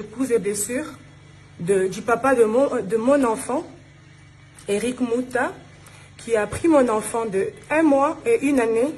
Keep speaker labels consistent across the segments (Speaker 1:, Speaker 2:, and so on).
Speaker 1: Épouse et blessure du papa de mon enfant, Eric Mouta, qui a pris mon enfant de 1 mois et 1 année.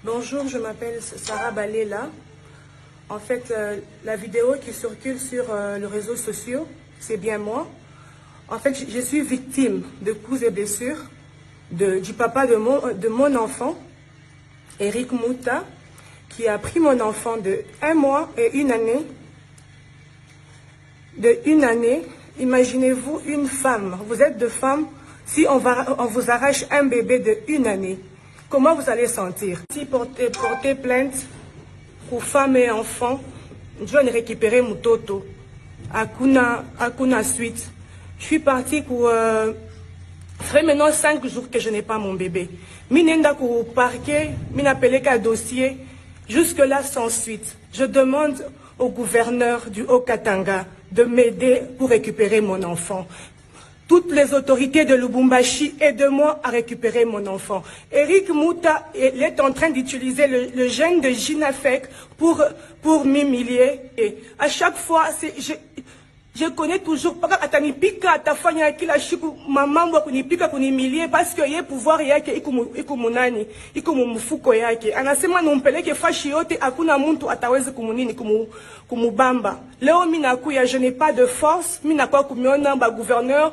Speaker 1: Bonjour, je m'appelle Sarah Balela. En fait, la vidéo qui circule sur les réseaux sociaux, c'est bien moi. En fait, je suis victime de coups et blessures du papa de mon enfant, Eric Mouta, qui a pris mon enfant de 1 mois et 1 année. De 1 année, imaginez-vous une femme, vous êtes deux femmes, si on vous arrache un bébé de 1 année. Comment vous allez sentir? Si porter plainte pour femmes et enfants, je vais récupérer mon toto. Akuna suite. Je suis partie pour... ça fait maintenant 5 jours que je n'ai pas mon bébé. Minenda pour parquet, m'appelé qu'un dossier. Jusque-là sans suite. Je demande au gouverneur du Haut-Katanga de m'aider pour récupérer mon enfant. Toutes les autorités de Lubumbashi, aident-moi à récupérer mon enfant. Eric Mouta est en train d'utiliser le gène de Ginafek pour m'humilier. Et à chaque fois, je connais toujours pas atanipika atafanya kila siku mamambo kunipika kunimilie parce que ye pouvoir yake iko munani iko mfuko yake anasema nompeleke fashi yote hakuna mtu atawezi kumunini kumubamba. Leo mimi nakuya, je n'ai pas de force, mimi nakuwa kumiona ba gouverneur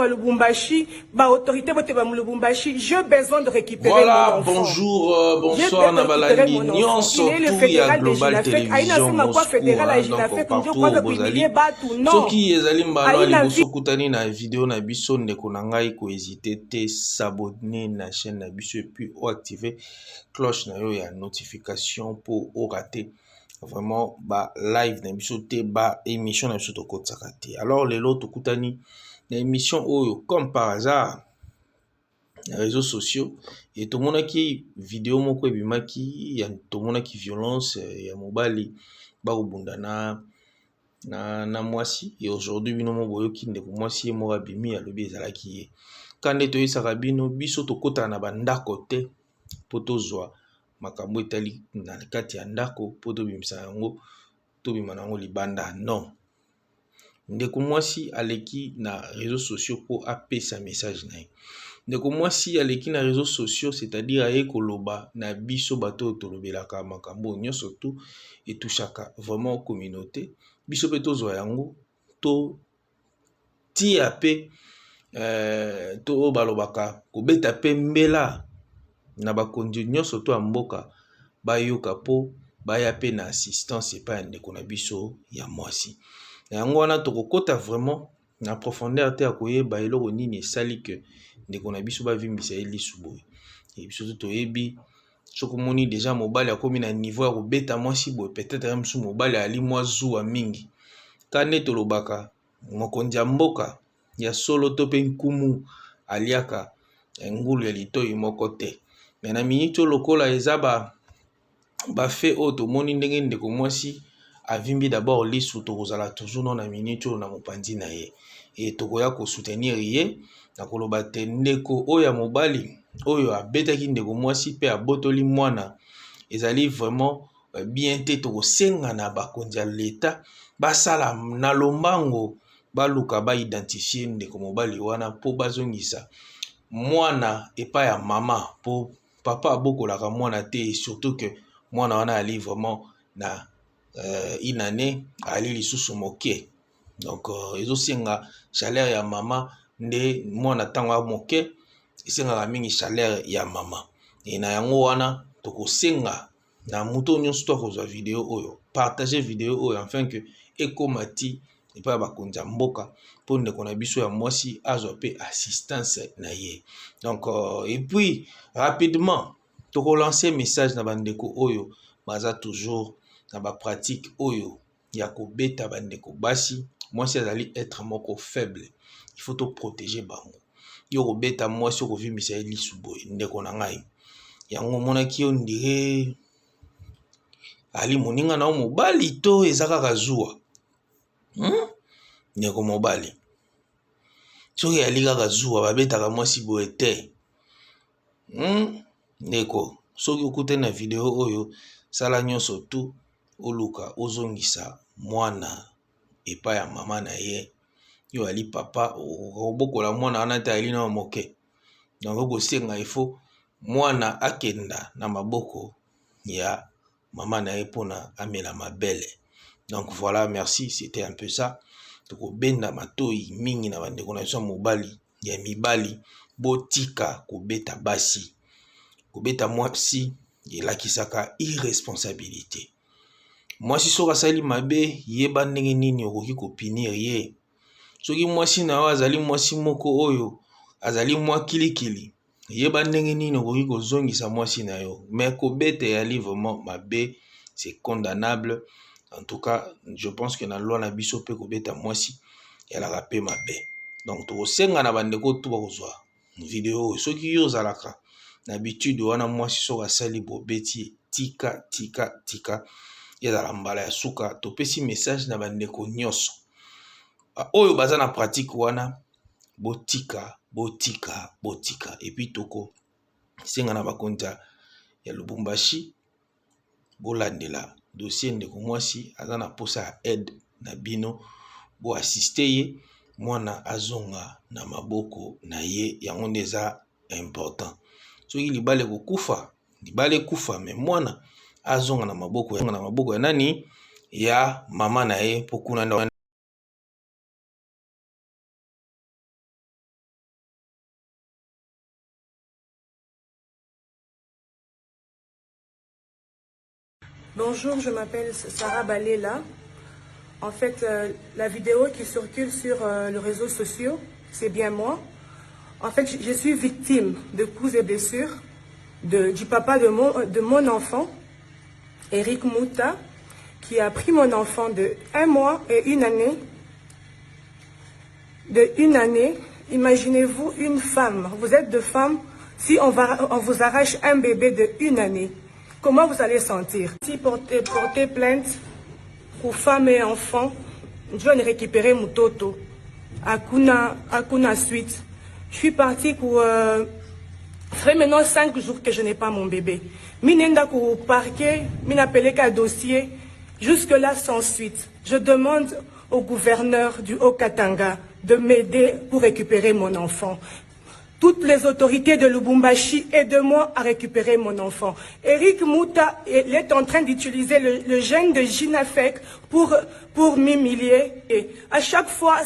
Speaker 1: Lubumbashi, ba autorité bote ba Lubumbashi, j'ai besoin de récupérer mon enfant.
Speaker 2: Bonjour, bonsoir Nabalani, nyonso tout ya Global Télévision, soki ezali mbala liboso kutani na video na biso ndeko na ngai ko hésiter te s'abonner na chaîne na biso et puis activer cloche na yo ya notification pour rater vraiment ba live na biso te ba émission na biso to kotsaka te. Alors lelo to kutani na émission oyo comme par hasard les réseaux sociaux et tout le monde qui vidéo moko ebimaki ya tout le monde qui violence ya mobali ba obundana na mwasi et aujourd'hui bino mo boyoki ndeko mwasi mo abimi ya lobi ezalaki ye kande to yisaka bino biso tokota na bandako te po tozwa makambo etali na kati ya ndako po tobimisa yango tobima nango libanda. Non, ndeko mwasi aleki na réseaux sociaux po apesa message na ye. Ndeko mwasi aleki na réseaux sociaux, c'est-à-dire aye koloba na biso bato tolobelaka makambo nyonso tout et touchaka vraiment communauté biso pe tozwa yango to tia pe to balobaka kobeta pe mbela na bakonzi nyonso to ya mboka bayoka po baya pe na assistance epai ya ndeko na biso ya mwasi. Yango wana tokokota vraiment na profondeur te ya koyeba eloko nini esali ke ndeko na biso bavimbisa ye lisu boye. E biso toyebi sokomoni déjà mobali akomi na niveau ya kobeta mwasi boye, peut-être msu mobali ali mwa zuwa mingi kane tolobaka mokonzi ya mboka ya solo to pe nkumu aliaka ngulu ya litoi moko te. Mais na minito lokola eza ba fait oyo tomoni ndenge ndeko mwasi avimbi d'abord lisu tokozala toujours non na minito na mopanzi na ye et tokoya ko soutenir ye na koloba te ndeko oyo ya mobali oyo abetaki ndeko mwasi pe abotoli mwana ezali vraiment bien te tokosenga na bakonzi ya l'État basala na lombango baluka ba identifier ndeko mobali wana po bazongisa mwana epa ya mama po papa abokolaka mwana te, surtout que mwana wana ali vraiment na une année ali lisusu moke. Donc ezosenga chaleur ya mama nde mwana ntango moke esengaka mingi chaleur ya mama. E na yango wana tokosenga na muto nyonso to kozwa video oyo partager video oyo afin que ekoma ti epa bakonza mboka po ndeko na biso ya mwasi azwa pe assistance na ye. Donc et puis rapidement tokolancer message na bandeko oyo baza toujours na ba pratique oyo ya kobeta bandeko basi. Mwasi azali être moko faible, il faut to protéger bango. Yo kobeta mwasi okovimisa ye lisu boye ndeko na ngai yango monaki yo ndire ali moninga na mobali to ezaka kazua ndeko mobali soki ali kaka zuwa babetaka mwasi boye te ndeko soki okute na video oyo sala nyonso tu oluka ozongisa mwana epa ya mama na ye yo ali papa obokola mwana wana te ali na moke. Donc okosenga ifo mwana akenda na maboko ya mama na ye pona amela mabele. Donc voilà, merci, c'était un peu ça. Tokobenda matoi mingi na bandeko na biso mobali ya mibali botika kobeta basi. Kobeta mwasi elakisaka irresponsabilité. Mwasi soka sali mabe yeba ndenge nini okoki kopinir ye. Soki mwasi na yo azali mwasi moko oyo azali mwa kilikili yeba ndenge nini okoki kozongisa mwasi na yo. Mais kobeta ya vraiment mabe, c'est condamnable. En tout cas, je pense que na loi na biso pe kobeta mwasi yalaka pe mabe. Donc tokosenga na bandeko tu bakozwa video soki yo zalaka na habitude wana mwasi soka sali bobeti tika yezala mbala ya suka topesi message na bandeko nyonso oyo baza na pratique wana botika. Et puis toko senga na bakonza ya Lubumbashi bolandela dossier ndeko mwasi aza na posa ya aide na bino bo assister ye mwana azonga na maboko na ye yango ndeza important. Soki libale kokufa libale kufa me mwana azonga na maboko ya nani ya mama na ye pokuna na.
Speaker 1: Bonjour, je m'appelle Sarah Balela. En fait, la vidéo qui circule sur les réseaux sociaux, c'est bien moi. En fait, je suis victime de coups et blessures du papa de mon enfant, Eric Mouta, qui a pris mon enfant de 1 mois et 1 année. De 1 année, imaginez-vous une femme, vous êtes deux femmes, si on vous arrache un bébé de 1 année, comment vous allez sentir? Si porter plainte pour femmes et enfants, je vais récupérer mon toto. Akuna suite. Je suis partie pour... ça fait maintenant 5 jours que je n'ai pas mon bébé. Minenda pour parquet, m'appelé qu'un dossier. Jusque-là sans suite. Je demande au gouverneur du Haut-Katanga de m'aider pour récupérer mon enfant. Toutes les autorités de Lubumbashi, aident-moi à récupérer mon enfant. Eric Mouta, il est en train d'utiliser le gène de Jinafek pour m'humilier. Et à chaque fois,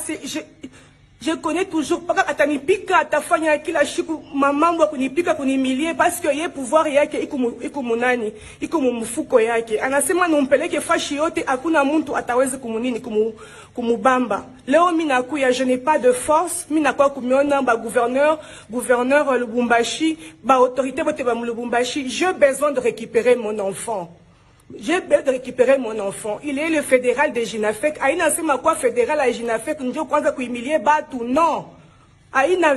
Speaker 1: je connais toujours pas atanipika atafanya kila siku mamangu kunipika kunimilie parce que yeye pouvoir yake iko munani iko mfuko yake anasema nompeleke fashi yote hakuna mtu ataweza kumunini kumubamba. Leo mimi nakuya, je n'ai pas de force, mimi nakuwa kumiona ba gouverneur Lubumbashi, ba autorité bote ba Lubumbashi, j'ai besoin de récupérer mon enfant. J'ai besoin de récupérer mon enfant. Il est le fédéral de Jinafek. Aïna sema quoi fédéral à Jinafek? Ndio kwanza kuimilie batu non. Aïna